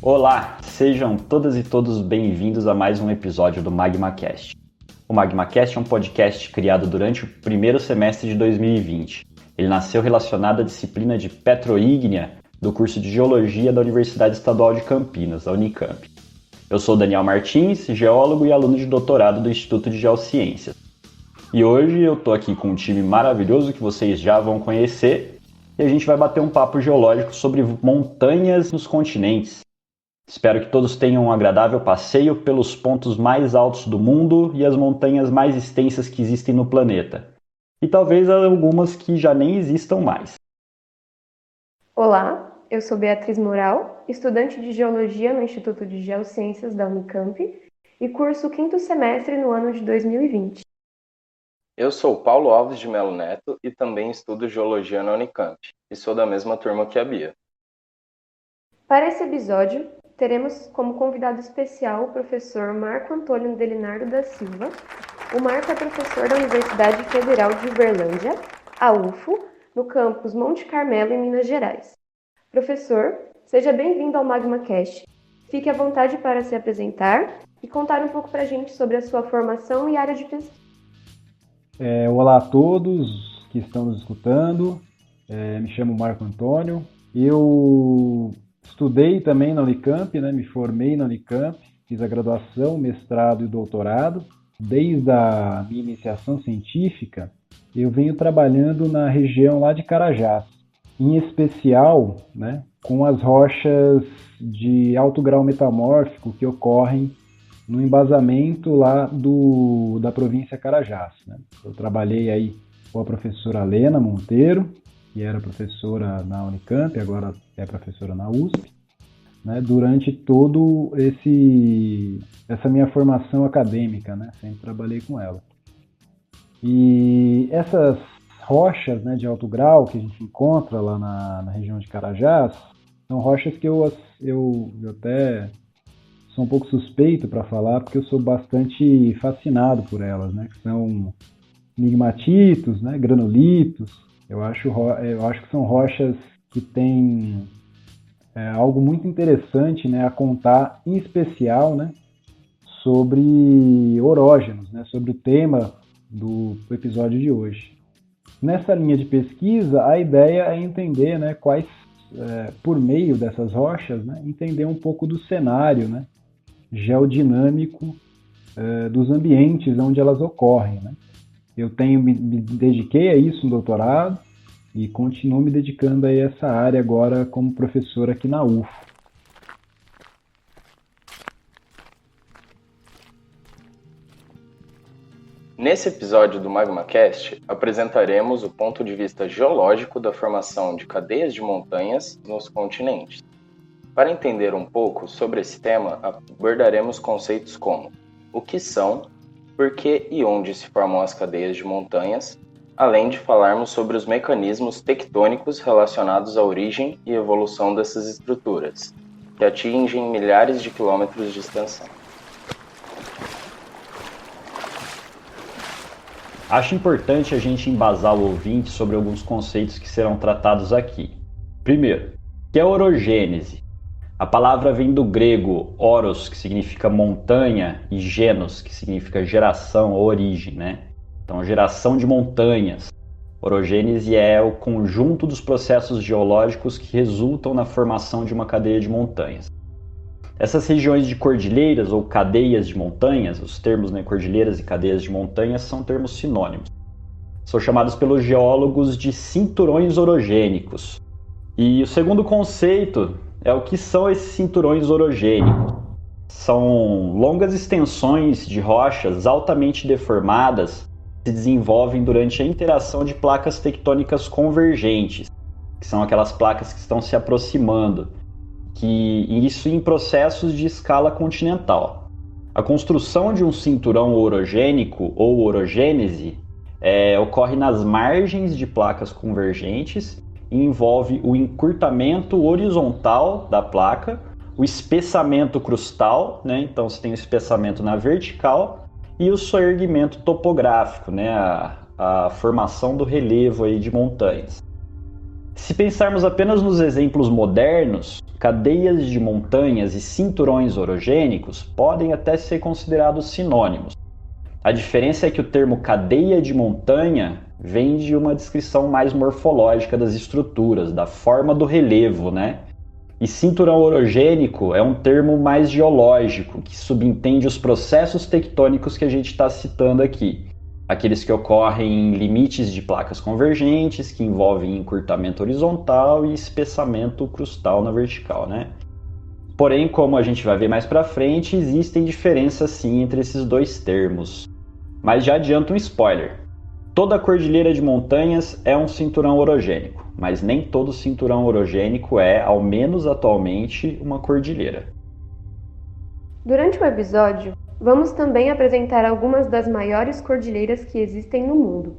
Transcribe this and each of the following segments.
Olá, sejam todas e todos bem-vindos a mais um episódio do MagmaCast. O MagmaCast é um podcast criado durante o primeiro semestre de 2020. Ele nasceu relacionado à disciplina de petroígnia do curso de Geologia da Universidade Estadual de Campinas, a Unicamp. Eu sou Daniel Martins, geólogo e aluno de doutorado do Instituto de Geociências. E hoje eu estou aqui com um time maravilhoso que vocês já vão conhecer e a gente vai bater um papo geológico sobre montanhas nos continentes. Espero que todos tenham um agradável passeio pelos pontos mais altos do mundo e as montanhas mais extensas que existem no planeta. E talvez algumas que já nem existam mais. Olá, eu sou Beatriz Moral, estudante de Geologia no Instituto de Geociências da Unicamp e curso o 5º semestre no ano de 2020. Eu sou Paulo Alves de Melo Neto e também estudo Geologia na Unicamp e sou da mesma turma que a Bia. Para esse episódio, teremos como convidado especial o professor Marco Antônio Delinardo da Silva. O Marco é professor da Universidade Federal de Uberlândia, a UFO, no campus Monte Carmelo, em Minas Gerais. Professor, seja bem-vindo ao MagmaCast. Fique à vontade para se apresentar e contar um pouco para a gente sobre a sua formação e área de pesquisa. Olá a todos que estão nos escutando. Me chamo Marco Antônio. Eu estudei também na Unicamp, me formei na Unicamp, fiz a graduação, mestrado e doutorado. Desde a minha iniciação científica, eu venho trabalhando na região lá de Carajás, em especial com as rochas de alto grau metamórfico que ocorrem no embasamento lá da província Carajás. Eu trabalhei aí com a professora Lena Monteiro, que era professora na Unicamp, agora é professora na USP, durante todo essa minha formação acadêmica, sempre trabalhei com ela. E essas rochas de alto grau que a gente encontra lá na região de Carajás são rochas que eu até sou um pouco suspeito para falar, porque eu sou bastante fascinado por elas, que são migmatitos, granolitos. Eu acho que são rochas que têm algo muito interessante a contar, em especial sobre orógenos, sobre o tema do episódio de hoje. Nessa linha de pesquisa, a ideia é entender quais, por meio dessas rochas, entender um pouco do cenário geodinâmico dos ambientes onde elas ocorrem. Eu me dediquei a isso no doutorado e continuo me dedicando a essa área agora como professor aqui na UFO. Nesse episódio do MagmaCast, apresentaremos o ponto de vista geológico da formação de cadeias de montanhas nos continentes. Para entender um pouco sobre esse tema, abordaremos conceitos como o que são, por que e onde se formam as cadeias de montanhas, além de falarmos sobre os mecanismos tectônicos relacionados à origem e evolução dessas estruturas, que atingem milhares de quilômetros de extensão. Acho importante a gente embasar o ouvinte sobre alguns conceitos que serão tratados aqui. Primeiro, o que é orogênese? A palavra vem do grego oros, que significa montanha, e genos, que significa geração ou origem, Então, geração de montanhas. Orogênese é o conjunto dos processos geológicos que resultam na formação de uma cadeia de montanhas. Essas regiões de cordilheiras ou cadeias de montanhas, os termos cordilheiras e cadeias de montanhas são termos sinônimos. São chamados pelos geólogos de cinturões orogênicos. E o segundo conceito é o que são esses cinturões orogênicos. São longas extensões de rochas altamente deformadas que se desenvolvem durante a interação de placas tectônicas convergentes, que são aquelas placas que estão se aproximando, que isso em processos de escala continental. A construção de um cinturão orogênico ou orogênese ocorre nas margens de placas convergentes e envolve o encurtamento horizontal da placa, o espessamento crustal, então você tem o espessamento na vertical, e o soerguimento topográfico, a formação do relevo aí de montanhas. Se pensarmos apenas nos exemplos modernos, cadeias de montanhas e cinturões orogênicos podem até ser considerados sinônimos. A diferença é que o termo cadeia de montanha vem de uma descrição mais morfológica das estruturas, da forma do relevo, né? E cinturão orogênico é um termo mais geológico, que subentende os processos tectônicos que a gente está citando aqui. Aqueles que ocorrem em limites de placas convergentes, que envolvem encurtamento horizontal e espessamento crustal na vertical, né? Porém, como a gente vai ver mais para frente, existem diferenças sim entre esses dois termos. Mas já adianto um spoiler. Toda cordilheira de montanhas é um cinturão orogênico, mas nem todo cinturão orogênico é, ao menos atualmente, uma cordilheira. Durante o episódio, vamos também apresentar algumas das maiores cordilheiras que existem no mundo.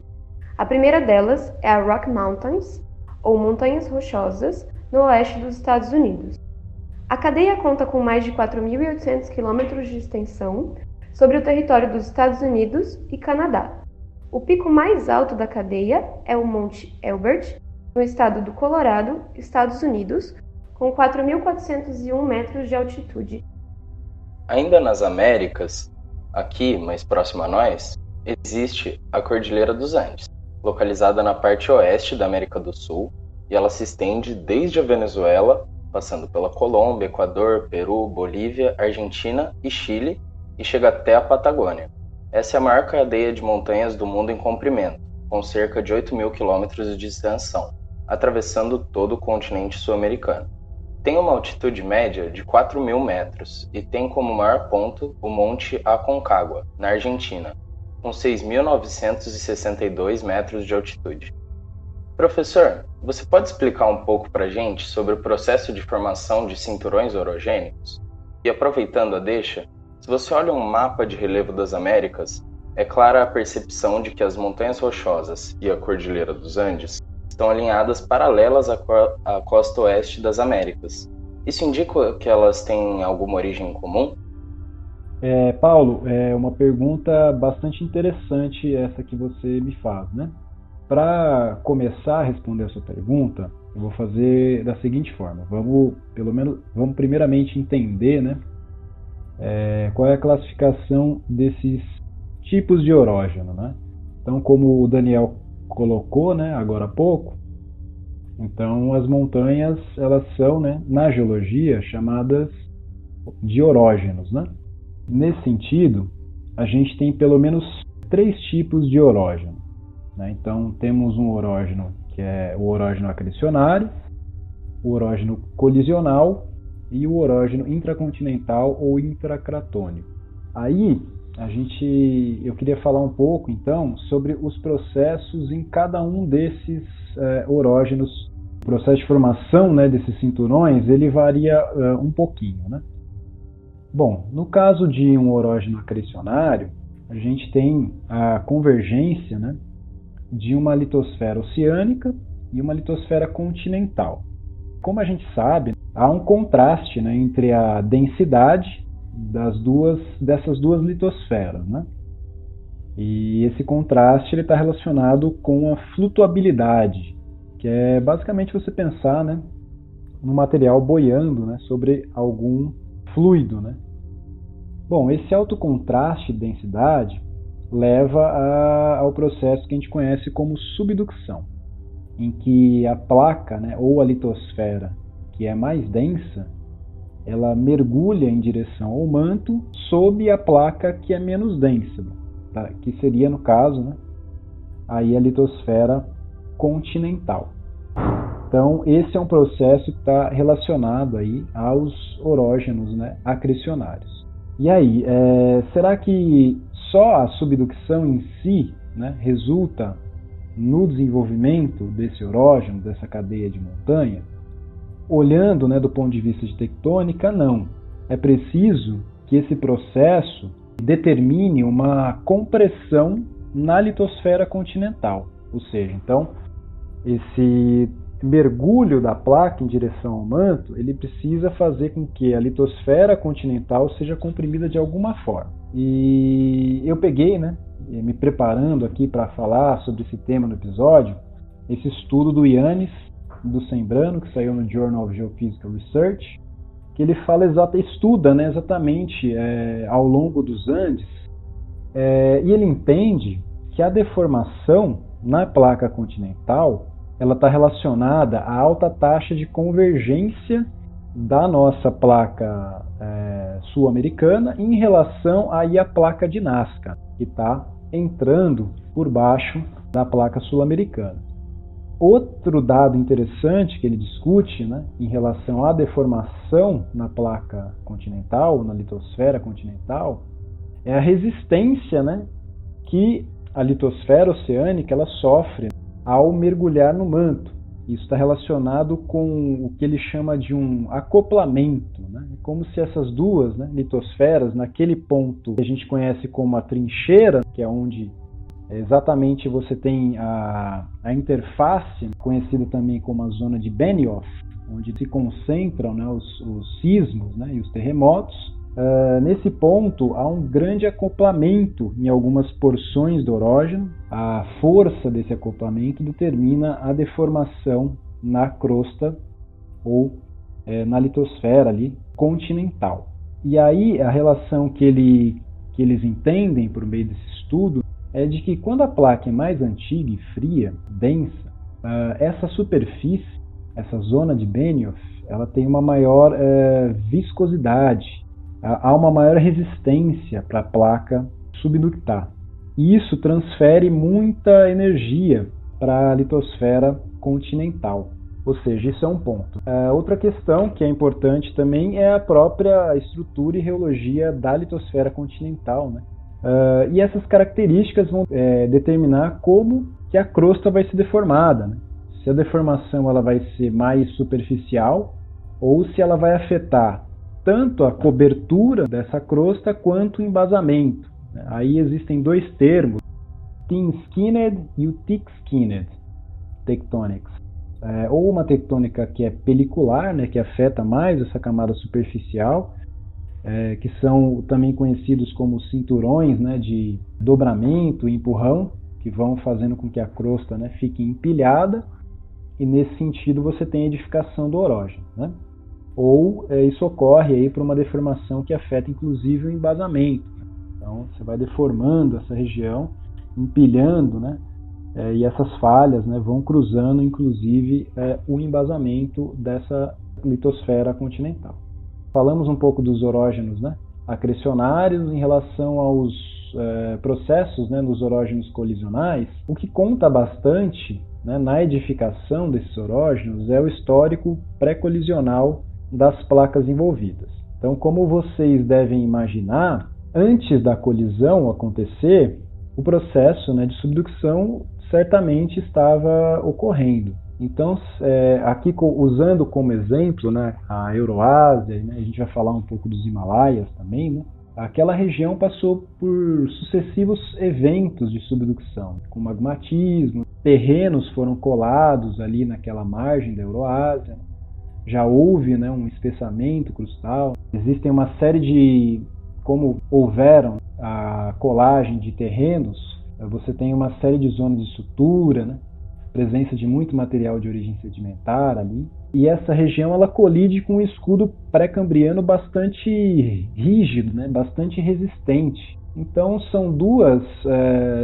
A primeira delas é a Rocky Mountains, ou Montanhas Rochosas, no oeste dos Estados Unidos. A cadeia conta com mais de 4.800 km de extensão sobre o território dos Estados Unidos e Canadá. O pico mais alto da cadeia é o Monte Elbert, no estado do Colorado, Estados Unidos, com 4.401 metros de altitude. Ainda nas Américas, aqui, mais próximo a nós, existe a Cordilheira dos Andes, localizada na parte oeste da América do Sul, e ela se estende desde a Venezuela, passando pela Colômbia, Equador, Peru, Bolívia, Argentina e Chile, e chega até a Patagônia. Essa é a maior cadeia de montanhas do mundo em comprimento, com cerca de 8.000 quilômetros de extensão, atravessando todo o continente sul-americano. Tem uma altitude média de 4.000 metros e tem como maior ponto o Monte Aconcagua, na Argentina, com 6.962 metros de altitude. Professor, você pode explicar um pouco para a gente sobre o processo de formação de cinturões orogênicos? E aproveitando a deixa, se você olha um mapa de relevo das Américas, é clara a percepção de que as Montanhas Rochosas e a Cordilheira dos Andes estão alinhadas paralelas à costa oeste das Américas. Isso indica que elas têm alguma origem em comum? Paulo, é uma pergunta bastante interessante essa que você me faz, né? Para começar a responder a sua pergunta, eu vou fazer da seguinte forma. Vamos primeiramente entender, né? Qual é a classificação desses tipos de orógeno, né? Então, como o Daniel colocou, né, agora há pouco, então as montanhas, elas são, né, na geologia, chamadas de orógenos, né? Nesse sentido, a gente tem pelo menos 3 tipos de orógeno, né? Então, temos um orógeno que é o orógeno acrecionário, o orógeno colisional e o orógeno intracontinental ou intracratônico. Aí, eu queria falar um pouco, então, sobre os processos em cada um desses orógenos. O processo de formação, né, desses cinturões, ele varia um pouquinho, né? Bom, no caso de um orógeno acrecionário, a gente tem a convergência, né, de uma litosfera oceânica e uma litosfera continental. Como a gente sabe, há um contraste, né, entre a densidade dessas duas litosferas, né? E esse contraste está relacionado com a flutuabilidade, que é basicamente você pensar, né, no material boiando, né, sobre algum fluido, né? Bom, esse alto contraste de densidade leva ao processo que a gente conhece como subducção, em que a placa, né, ou a litosfera, que é mais densa, ela mergulha em direção ao manto sob a placa que é menos densa, tá? Que seria, no caso, né, aí a litosfera continental. Então, esse é um processo que está relacionado aí aos orógenos, né, acrecionários. E aí, será que só a subducção em si, né, resulta no desenvolvimento desse orógeno, dessa cadeia de montanha? Olhando, né, do ponto de vista de tectônica, não. É preciso que esse processo determine uma compressão na litosfera continental. Ou seja, então, esse mergulho da placa em direção ao manto, ele precisa fazer com que a litosfera continental seja comprimida de alguma forma. E eu peguei, né, me preparando aqui para falar sobre esse tema no episódio, esse estudo do Yannis, do Sembrano, que saiu no Journal of Geophysical Research, que ele estuda, né, exatamente ao longo dos Andes, e ele entende que a deformação na placa continental ela está relacionada à alta taxa de convergência da nossa placa sul-americana em relação aí à placa de Nazca, que está entrando por baixo da placa sul-americana. Outro dado interessante que ele discute, né, em relação à deformação na placa continental, na litosfera continental, é a resistência, né, que a litosfera oceânica ela sofre ao mergulhar no manto. Isso está relacionado com o que ele chama de um acoplamento, né? É como se essas duas, né, litosferas, naquele ponto que a gente conhece como a trincheira, que é onde exatamente você tem a interface, conhecida também como a zona de Benioff, onde se concentram, né, os sismos, né, e os terremotos. Nesse ponto há um grande acoplamento em algumas porções do orógeno. A força desse acoplamento determina a deformação na crosta ou na litosfera ali, continental. E aí a relação que eles entendem por meio desse estudo é de que quando a placa é mais antiga e fria, densa, essa superfície, essa zona de Benioff, ela tem uma maior viscosidade. Há uma maior resistência para a placa subductar. E isso transfere muita energia para a litosfera continental. Ou seja, isso é um ponto. Outra questão que é importante também é a própria estrutura e reologia da litosfera continental, né? E essas características vão determinar como que a crosta vai ser deformada, né? Se a deformação ela vai ser mais superficial ou se ela vai afetar tanto a cobertura dessa crosta quanto o embasamento. Aí existem dois termos, thin-skinned e o thick-skinned tectonics. Ou uma tectônica que é pelicular, né, que afeta mais essa camada superficial, que são também conhecidos como cinturões, né, de dobramento e empurrão, que vão fazendo com que a crosta, né, fique empilhada, e nesse sentido você tem a edificação do orógeno, né? Ou isso ocorre aí por uma deformação que afeta inclusive o embasamento. Então você vai deformando essa região, empilhando, né? E essas falhas, né, vão cruzando inclusive o embasamento dessa litosfera continental. Falamos um pouco dos orógenos, né, acrecionários em relação aos processos, né, dos orógenos colisionais. O que conta bastante, né, na edificação desses orógenos é o histórico pré-colisional das placas envolvidas. Então, como vocês devem imaginar, antes da colisão acontecer, o processo, né, de subducção certamente estava ocorrendo. Então, aqui usando como exemplo, né, a Euroásia, né, a gente vai falar um pouco dos Himalaias também, né, aquela região passou por sucessivos eventos de subducção, com magmatismo, terrenos foram colados ali naquela margem da Euroásia, já houve, né, um espessamento crustal, existem uma série de, como houveram a colagem de terrenos, você tem uma série de zonas de sutura, né, presença de muito material de origem sedimentar ali, e essa região ela colide com um escudo pré-cambriano bastante rígido, né, bastante resistente. Então são duas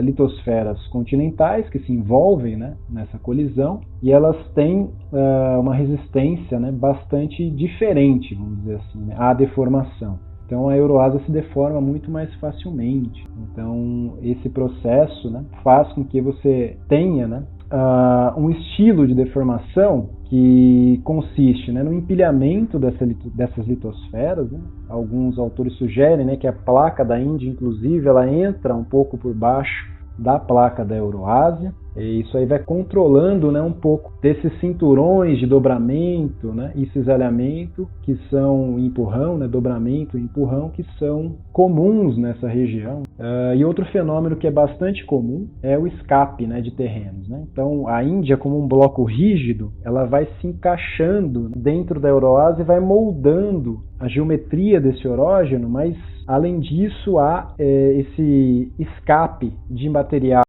litosferas continentais que se envolvem, né, nessa colisão, e elas têm uma resistência, né, bastante diferente, vamos dizer assim, né, à deformação. Então a Euroásia se deforma muito mais facilmente. Então esse processo, né, faz com que você tenha, né, um estilo de deformação que consiste, né, no empilhamento dessas litosferas, né? Alguns autores sugerem, né, que a placa da Índia, inclusive, ela entra um pouco por baixo da placa da Euroásia, E isso aí vai controlando, né, um pouco desses cinturões de dobramento, né, e cisalhamento, que são empurrão, né, dobramento e empurrão, que são comuns nessa região. E outro fenômeno que é bastante comum é o escape, né, de terrenos, né? Então, a Índia, como um bloco rígido, ela vai se encaixando dentro da Euroásia e vai moldando a geometria desse orógeno, mas, além disso, há esse escape de material